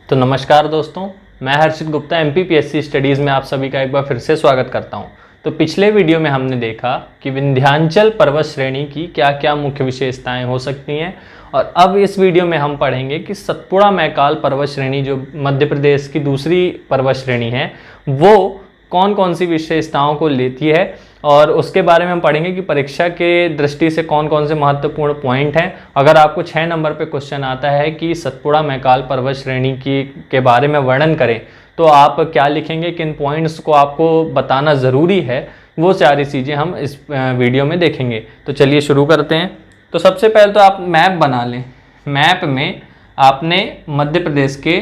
तो नमस्कार दोस्तों, मैं हर्षित गुप्ता एमपीपीएससी स्टडीज़ में आप सभी का एक बार फिर से स्वागत करता हूं। तो पिछले वीडियो में हमने देखा कि विंध्याचल पर्वत श्रेणी की क्या क्या मुख्य विशेषताएं हो सकती हैं, और अब इस वीडियो में हम पढ़ेंगे कि सतपुड़ा मैकाल पर्वत श्रेणी जो मध्य प्रदेश की दूसरी पर्वत श्रेणी है वो कौन कौन सी विशेषताओं को लेती है, और उसके बारे में हम पढ़ेंगे कि परीक्षा के दृष्टि से कौन कौन से महत्वपूर्ण पॉइंट हैं। अगर आपको 6 नंबर पे क्वेश्चन आता है कि सतपुड़ा मैकाल पर्वत श्रेणी के बारे में वर्णन करें, तो आप क्या लिखेंगे, किन पॉइंट्स को आपको बताना ज़रूरी है, वो सारी चीज़ें हम इस वीडियो में देखेंगे। तो चलिए शुरू करते हैं। तो सबसे पहले तो आप मैप बना लें। मैप में आपने मध्य प्रदेश के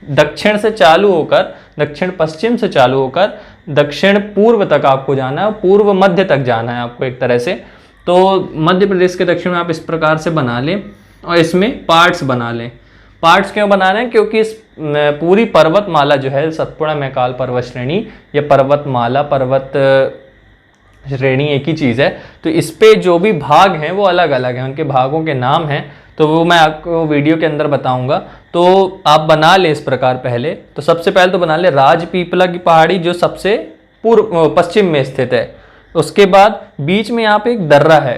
दक्षिण से चालू होकर, दक्षिण पश्चिम से चालू होकर दक्षिण पूर्व तक आपको जाना है, पूर्व मध्य तक जाना है आपको एक तरह से। तो मध्य प्रदेश के दक्षिण में आप इस प्रकार से बना लें और इसमें पार्ट्स बना लें। पार्ट्स क्यों बना रहे हैं? क्योंकि इस पूरी पर्वतमाला जो है सतपुड़ा मैकाल पर्वत श्रेणी, ये पर्वतमाला पर्वत श्रेणी एक ही चीज़ है। तो इस पे जो भी भाग हैं वो अलग अलग हैं, उनके भागों के नाम हैं, तो वो मैं आपको वीडियो के अंदर बताऊंगा। तो आप बना लें इस प्रकार। पहले तो सबसे पहले तो बना लें राजपीपला की पहाड़ी जो सबसे पश्चिम में स्थित है। उसके बाद बीच में यहाँ पे एक दर्रा है।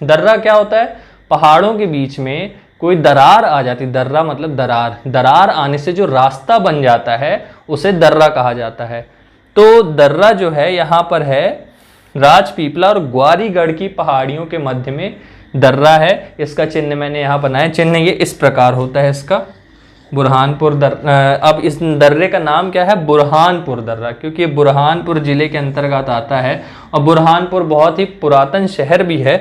दर्रा क्या होता है? पहाड़ों के बीच में कोई दरार आ जाती, दर्रा मतलब दरार आने से जो रास्ता बन जाता है उसे दर्रा कहा जाता है। तो दर्रा जो है यहाँ पर है राजपीपला और ग्वारीगढ़ की पहाड़ियों के मध्य में दर्रा है। इसका चिन्ह मैंने यहाँ बनाया। चिन्ह ये इस प्रकार होता है इसका, बुरहानपुर अब इस दर्रे का नाम क्या है? बुरहानपुर दर्रा, क्योंकि ये बुरहानपुर जिले के अंतर्गत आता है और बुरहानपुर बहुत ही पुरातन शहर भी है।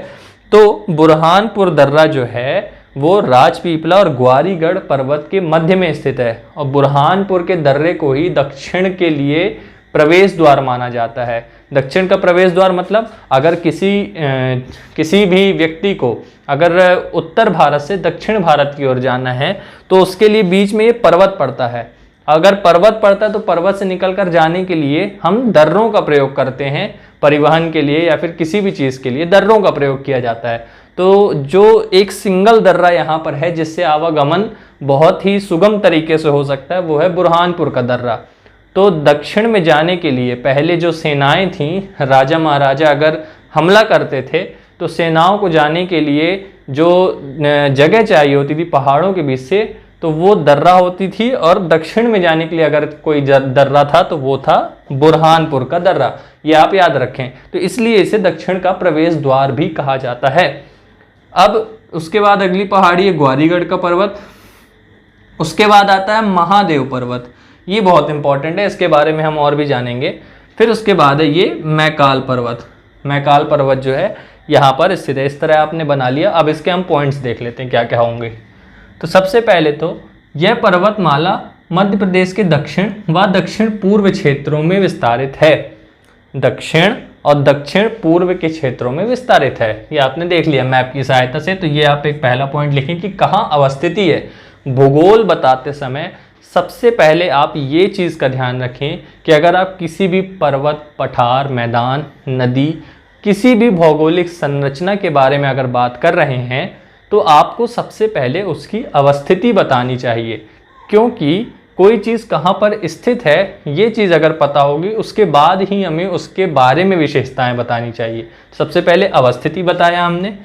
तो बुरहानपुर दर्रा जो है वो राजपीपला और ग्वारीगढ़ पर्वत के मध्य में स्थित है, और बुरहानपुर के दर्रे को ही दक्षिण के लिए प्रवेश द्वार माना जाता है। दक्षिण का प्रवेश द्वार मतलब अगर किसी भी व्यक्ति को अगर उत्तर भारत से दक्षिण भारत की ओर जाना है तो उसके लिए बीच में ये पर्वत पड़ता है। अगर पर्वत पड़ता है तो पर्वत से निकलकर जाने के लिए हम दर्रों का प्रयोग करते हैं, परिवहन के लिए या फिर किसी भी चीज़ के लिए दर्रों का प्रयोग किया जाता है। तो जो एक सिंगल दर्रा यहाँ पर है जिससे आवागमन बहुत ही सुगम तरीके से हो सकता है, वो है बुरहानपुर का दर्रा। तो दक्षिण में जाने के लिए पहले जो सेनाएं थीं, राजा महाराजा अगर हमला करते थे तो सेनाओं को जाने के लिए जो जगह चाहिए होती थी पहाड़ों के बीच से, तो वो दर्रा होती थी। और दक्षिण में जाने के लिए अगर कोई दर्रा था तो वो था बुरहानपुर का दर्रा। ये आप याद रखें। तो इसलिए इसे दक्षिण का प्रवेश द्वार भी कहा जाता है। अब उसके बाद अगली पहाड़ी है ग्वारीगढ़ का पर्वत। उसके बाद आता है महादेव पर्वत। ये बहुत इंपॉर्टेंट है, इसके बारे में हम और भी जानेंगे। फिर उसके बाद है ये मैकाल पर्वत। मैकाल पर्वत जो है यहाँ पर स्थित है। इस तरह आपने बना लिया। अब इसके हम पॉइंट्स देख लेते हैं क्या क्या होंगे। तो सबसे पहले तो यह पर्वतमाला मध्य प्रदेश के दक्षिण व दक्षिण पूर्व क्षेत्रों में विस्तारित है। दक्षिण और दक्षिण पूर्व के क्षेत्रों में विस्तारित है। ये आपने देख लिया मैप की सहायता से। तो ये आप एक पहला पॉइंट लिखें कि कहाँ अवस्थिति है। भूगोल बताते समय सबसे पहले आप ये चीज़ का ध्यान रखें कि अगर आप किसी भी पर्वत, पठार, मैदान, नदी, किसी भी भौगोलिक संरचना के बारे में अगर बात कर रहे हैं तो आपको सबसे पहले उसकी अवस्थिति बतानी चाहिए। क्योंकि कोई चीज़ कहाँ पर स्थित है ये चीज़ अगर पता होगी उसके बाद ही हमें उसके बारे में विशेषताएं बतानी चाहिए। सबसे पहले अवस्थिति बताया हमने।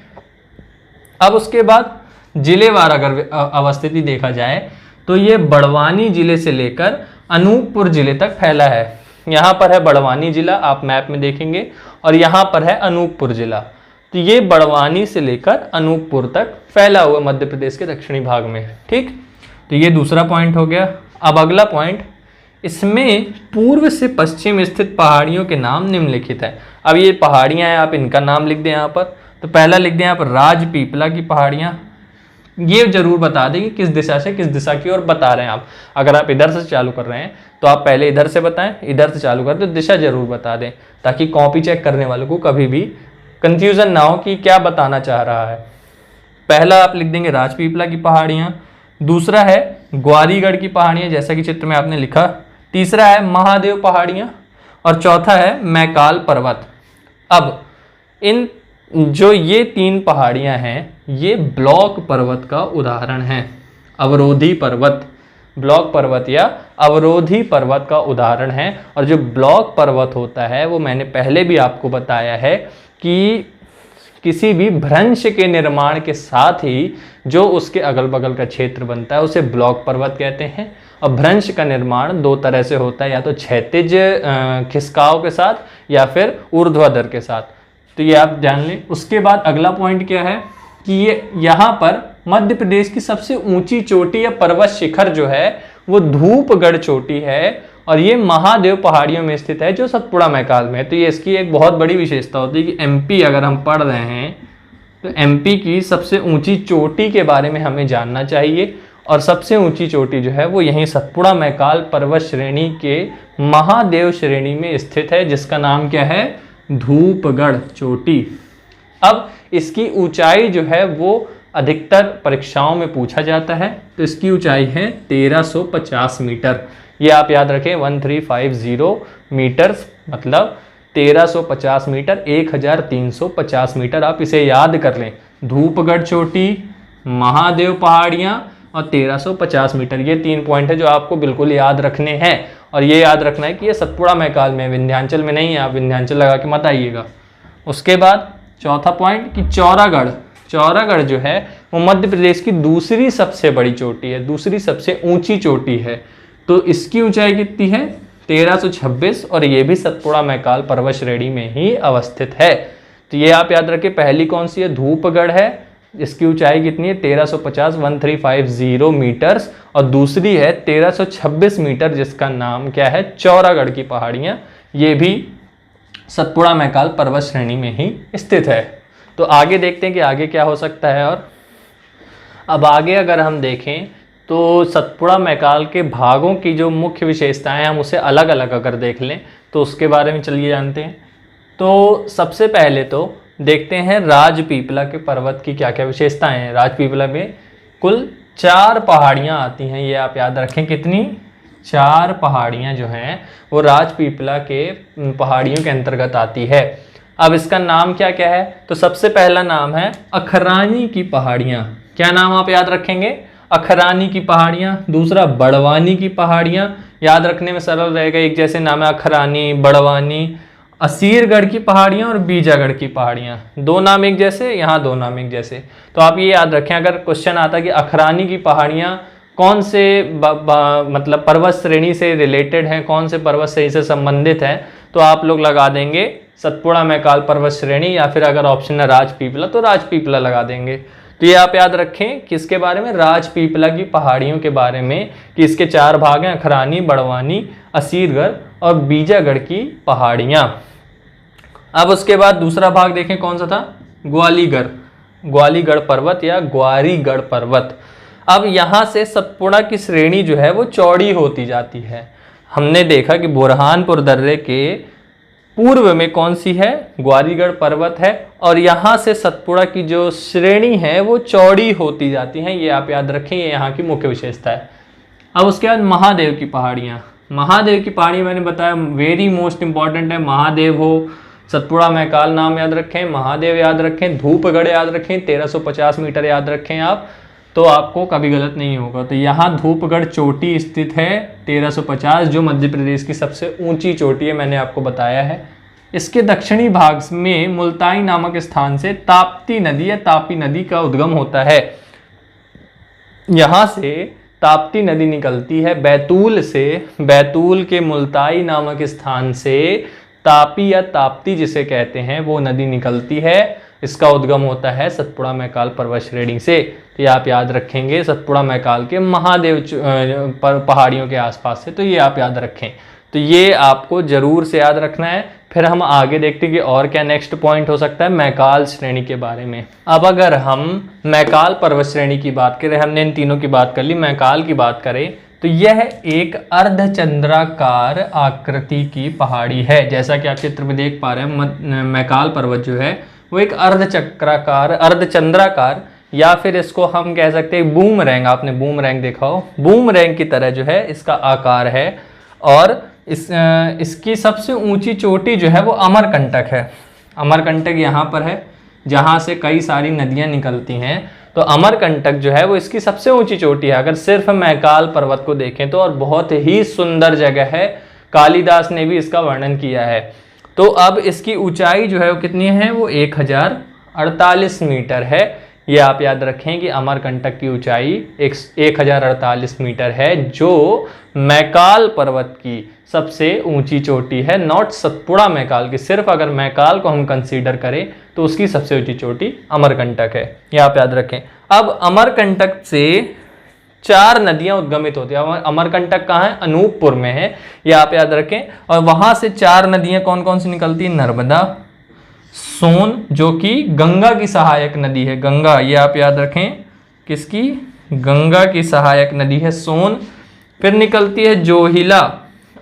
अब उसके बाद जिलेवार अगर अवस्थिति देखा जाए तो ये बड़वानी जिले से लेकर अनूपपुर जिले तक फैला है। यहाँ पर है बड़वानी जिला, आप मैप में देखेंगे, और यहाँ पर है अनूपपुर जिला। तो ये बड़वानी से लेकर अनूपपुर तक फैला हुआ मध्य प्रदेश के दक्षिणी भाग में। ठीक, तो ये दूसरा पॉइंट हो गया। अब अगला पॉइंट, इसमें पूर्व से पश्चिम स्थित पहाड़ियों के नाम निम्नलिखित है। अब ये पहाड़ियाँ हैं, आप इनका नाम लिख दें यहाँ पर। तो पहला लिख दें यहाँ पर राजपीपला की पहाड़ियाँ। ये जरूर बता दें कि किस दिशा से किस दिशा की ओर बता रहे हैं आप। अगर आप इधर से चालू कर रहे हैं तो आप पहले इधर से बताएं, इधर से चालू करें तो दिशा जरूर बता दें, ताकि कॉपी चेक करने वालों को कभी भी कंफ्यूजन ना हो कि क्या बताना चाह रहा है। पहला आप लिख देंगे राजपीपला की पहाड़ियाँ, दूसरा है ग्वारीगढ़ की पहाड़ियाँ जैसा कि चित्र में आपने लिखा, तीसरा है महादेव पहाड़ियाँ, और चौथा है मैकाल पर्वत। अब इन जो ये 3 पहाड़ियाँ हैं ये ब्लॉक पर्वत का उदाहरण है। अवरोधी पर्वत, ब्लॉक पर्वत या अवरोधी पर्वत का उदाहरण है। और जो ब्लॉक पर्वत होता है वो मैंने पहले भी आपको बताया है कि किसी भी भ्रंश के निर्माण के साथ ही जो उसके अगल बगल का क्षेत्र बनता है उसे ब्लॉक पर्वत कहते हैं। और भ्रंश का निर्माण दो तरह से होता है, या तो क्षैतिज खिसकाव के साथ या फिर ऊर्ध्वाधर के साथ। तो ये आप जान लें। उसके बाद अगला पॉइंट क्या है कि ये यहाँ पर मध्य प्रदेश की सबसे ऊंची चोटी या पर्वत शिखर जो है वो धूपगढ़ चोटी है, और ये महादेव पहाड़ियों में स्थित है जो सतपुड़ा मैकाल में है। तो ये इसकी एक बहुत बड़ी विशेषता होती है कि एमपी अगर हम पढ़ रहे हैं तो एमपी की सबसे ऊंची चोटी के बारे में हमें जानना चाहिए, और सबसे ऊंची चोटी जो है वो यहीं सतपुड़ा मैकाल पर्वत श्रेणी के महादेव श्रेणी में स्थित है, जिसका नाम क्या है, धूपगढ़ चोटी। अब इसकी ऊंचाई जो है वो अधिकतर परीक्षाओं में पूछा जाता है, तो इसकी ऊंचाई है 1350 मीटर। ये आप याद रखें, 1350 मीटर मतलब 1350 मीटर, 1350 मीटर। आप इसे याद कर लें, धूपगढ़ चोटी, महादेव पहाड़ियाँ और 1350 मीटर। ये 3 पॉइंट है जो आपको बिल्कुल याद रखने हैं। और ये याद रखना है कि ये सतपुड़ा मैकाल में, विंध्याचल में नहीं है। आप विंध्याचल लगा के मत आइएगा। उसके बाद चौथा पॉइंट कि चौरागढ़, चौरागढ़ जो है वो मध्य प्रदेश की दूसरी सबसे बड़ी चोटी है, दूसरी सबसे ऊंची चोटी है। तो इसकी ऊंचाई कितनी है, 1326, और ये भी सतपुड़ा मैकाल पर्वत श्रेणी में ही अवस्थित है। तो ये आप याद रखें, पहली कौन सी है, धूपगढ़ है, इसकी ऊंचाई कितनी है 1350 1350 मीटर्स, और दूसरी है 1326 मीटर जिसका नाम क्या है, चौरागढ़ की पहाड़ियाँ। ये भी सतपुड़ा मैकाल पर्वत श्रेणी में ही स्थित है। तो आगे देखते हैं कि आगे क्या हो सकता है। और अब आगे अगर हम देखें तो सतपुड़ा मैकाल के भागों की जो मुख्य विशेषताएं हम उसे अलग अलग अगर देख लें तो उसके बारे में चलिए जानते हैं। तो सबसे पहले तो देखते हैं राजपीपला के पर्वत की क्या क्या विशेषताएं हैं। राजपीपला में कुल 4 पहाड़ियाँ आती हैं, ये आप याद रखें। कितनी, 4 पहाड़ियाँ जो हैं वो राजपीपला के पहाड़ियों के अंतर्गत आती है। अब इसका नाम क्या क्या है, तो सबसे पहला नाम है अखरानी की पहाड़ियाँ। क्या नाम आप याद रखेंगे, अखरानी की पहाड़ियाँ। दूसरा बड़वानी की पहाड़ियाँ, याद रखने में सरल रहेगा, एक जैसे नाम है, अखरानी, बड़वानी। असीरगढ़ की पहाड़ियाँ और बीजागढ़ की पहाड़ियाँ, 2 नाम एक जैसे, यहाँ 2 नाम एक जैसे। तो आप ये याद रखें, अगर क्वेश्चन आता है कि अखरानी की पहाड़ियाँ कौन से मतलब पर्वत श्रेणी से रिलेटेड हैं, कौन से पर्वत श्रेणी से संबंधित है, तो आप लोग लगा देंगे सतपुड़ा मैकाल पर्वत श्रेणी, या फिर अगर ऑप्शन है राजपीपला तो राजपीपला लगा देंगे। तो ये आप याद रखें किसके बारे में, राजपीपला की पहाड़ियों के बारे में, कि इसके 4 भाग हैं, अखरानी, बड़वानी, असीरगढ़ और बीजागढ़ की पहाड़ियाँ। अब उसके बाद दूसरा भाग देखें कौन सा था, ग्वालीगढ़, ग्वालीगढ़ पर्वत या ग्वारीगढ़ पर्वत। अब यहाँ से सतपुड़ा की श्रेणी जो है वो चौड़ी होती जाती है। हमने देखा कि बुरहानपुर दर्रे के पूर्व में कौन सी है, ग्वारीगढ़ पर्वत है, और यहाँ से सतपुड़ा की जो श्रेणी है वो चौड़ी होती जाती हैं। ये आप याद रखें, ये यहाँ की मुख्य विशेषता है। अब उसके बाद महादेव की पहाड़ियाँ, महादेव की पहाड़ी मैंने बताया वेरी मोस्ट इंपॉर्टेंट है। महादेव हो, सतपुड़ा मैकाल नाम याद रखें, महादेव याद रखें, धूपगढ़ याद रखें, 1350 मीटर याद रखें आप, तो आपको कभी गलत नहीं होगा। तो यहाँ धूपगढ़ चोटी स्थित है 1350, जो मध्य प्रदेश की सबसे ऊंची चोटी है, मैंने आपको बताया है। इसके दक्षिणी भाग में मुल्ताई नामक स्थान से ताप्ती नदी या तापी नदी का उद्गम होता है। यहाँ से ताप्ती नदी निकलती है बैतूल से, बैतूल के मुल्ताई नामक स्थान से तापी या ताप्ती जिसे कहते हैं वो नदी निकलती है। इसका उद्गम होता है सतपुड़ा मैकाल पर्वत श्रेणी से। तो ये आप याद रखेंगे, सतपुड़ा मैकाल के महादेव पहाड़ियों के आसपास से, तो ये आप याद रखें। तो ये आपको जरूर से याद रखना है। फिर हम आगे देखते हैं कि और क्या नेक्स्ट पॉइंट हो सकता है मैकाल श्रेणी के बारे में। अब अगर हम मैकाल पर्वत श्रेणी की बात करें, हमने इन तीनों की बात कर ली, मैकाल की बात करें तो यह एक अर्धचंद्राकार आकृति की पहाड़ी है। जैसा कि आप चित्र में देख पा रहे हैं, मैकाल पर्वत जो है वो एक अर्धचक्राकार, अर्धचंद्राकार, या फिर इसको हम कह सकते हैं बूमरैंग। आपने बूमरैंग देखा हो, बूमरैंग की तरह जो है इसका आकार है। और इसकी सबसे ऊंची चोटी जो है वो अमरकंटक है। अमरकंटक यहाँ पर है जहाँ से कई सारी नदियाँ निकलती हैं। तो अमरकंटक जो है वो इसकी सबसे ऊंची चोटी है अगर सिर्फ मैकाल पर्वत को देखें तो, और बहुत ही सुंदर जगह है। कालिदास ने भी इसका वर्णन किया है। तो अब इसकी ऊंचाई जो है वो कितनी है, वो 1048 मीटर है। ये आप याद रखें कि अमरकंटक की ऊंचाई 1048 मीटर है, जो मैकाल पर्वत की सबसे ऊंची चोटी है। नॉट सतपुड़ा मैकाल की, सिर्फ अगर मैकाल को हम कंसीडर करें तो उसकी सबसे ऊंची चोटी अमरकंटक है। ये आप याद रखें। अब अमरकंटक से 4 नदियां उद्गमित होती है। अमरकंटक कहाँ है, अनूपपुर में है, ये आप याद रखें। और वहां से 4 नदियां कौन कौन सी निकलती है, नर्मदा, सोन जो कि गंगा की सहायक नदी है, गंगा, ये आप याद रखें, किसकी, गंगा की सहायक नदी है सोन। फिर निकलती है जोहिला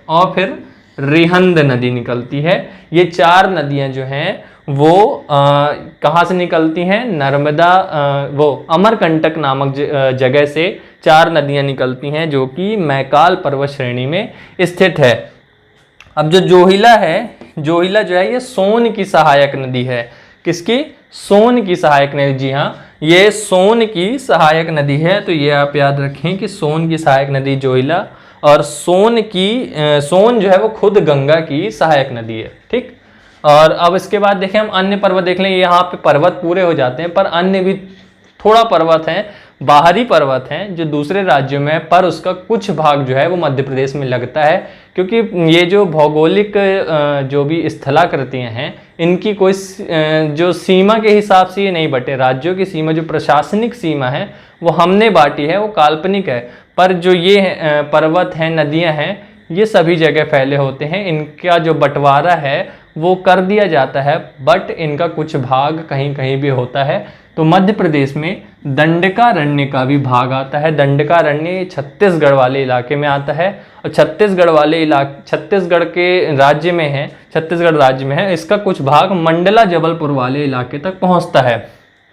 और फिर रिहंद नदी निकलती है। ये 4 नदियां जो हैं वो कहाँ से निकलती हैं, नर्मदा, वो अमरकंटक नामक जगह से 4 नदियां निकलती हैं जो कि मैकाल पर्वत श्रेणी में स्थित है। अब जो जोहिला है, जोहिला जो है ये सोन की सहायक नदी है। किसकी, सोन की सहायक नदी, जी हाँ, ये सोन की सहायक नदी है। तो ये आप याद रखें कि सोन की सहायक नदी जोहिला, और सोन जो है वो खुद गंगा की सहायक नदी है। ठीक। और अब इसके बाद देखें हम अन्य पर्वत देख लें। यहाँ पे पर्वत पूरे हो जाते हैं, पर अन्य भी थोड़ा पर्वत हैं, बाहरी पर्वत हैं जो दूसरे राज्यों में है, पर उसका कुछ भाग जो है वो मध्य प्रदेश में लगता है, क्योंकि ये जो भौगोलिक जो भी स्थलाकृतियाँ हैं इनकी कोई जो सीमा के हिसाब से ये नहीं बटे। राज्यों की सीमा, जो प्रशासनिक सीमा है वो हमने बांटी है, वो काल्पनिक है, पर जो ये पर्वत हैं, नदियाँ हैं, ये सभी जगह फैले होते हैं। इनका जो बंटवारा है वो कर दिया जाता है, बट इनका कुछ भाग कहीं कहीं भी होता है। तो मध्य प्रदेश में दंडकारण्य का भी भाग आता है। दंडकारण्य छत्तीसगढ़ वाले इलाके में आता है, और छत्तीसगढ़ के राज्य में है, छत्तीसगढ़ राज्य में है। इसका कुछ भाग मंडला जबलपुर वाले इलाके तक पहुंचता है।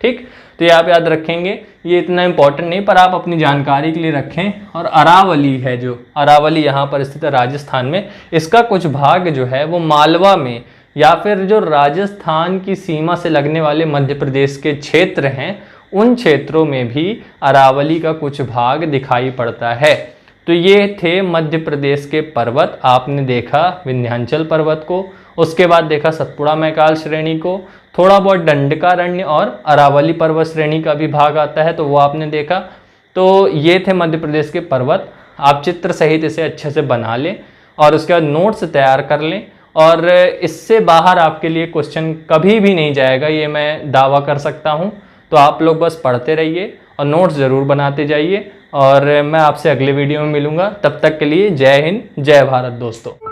ठीक। तो ये आप याद रखेंगे, ये इतना इंपॉर्टेंट नहीं, पर आप अपनी जानकारी के लिए रखें। और अरावली है, जो अरावली यहाँ पर स्थित है राजस्थान में, इसका कुछ भाग जो है वो मालवा में, या फिर जो राजस्थान की सीमा से लगने वाले मध्य प्रदेश के क्षेत्र हैं उन क्षेत्रों में भी अरावली का कुछ भाग दिखाई पड़ता है। तो ये थे मध्य प्रदेश के पर्वत। आपने देखा विंध्याचल पर्वत को, उसके बाद देखा सतपुड़ा मैकाल श्रेणी को, थोड़ा बहुत दंडकारण्य और अरावली पर्वत श्रेणी का भी भाग आता है, तो वो आपने देखा। तो ये थे मध्य प्रदेश के पर्वत। आप चित्र सहित इसे अच्छे से बना लें और उसके बाद नोट्स तैयार कर लें, और इससे बाहर आपके लिए क्वेश्चन कभी भी नहीं जाएगा, ये मैं दावा कर सकता हूँ। तो आप लोग बस पढ़ते रहिए और नोट्स ज़रूर बनाते जाइए, और मैं आपसे अगले वीडियो में मिलूँगा। तब तक के लिए जय हिंद, जय भारत दोस्तों।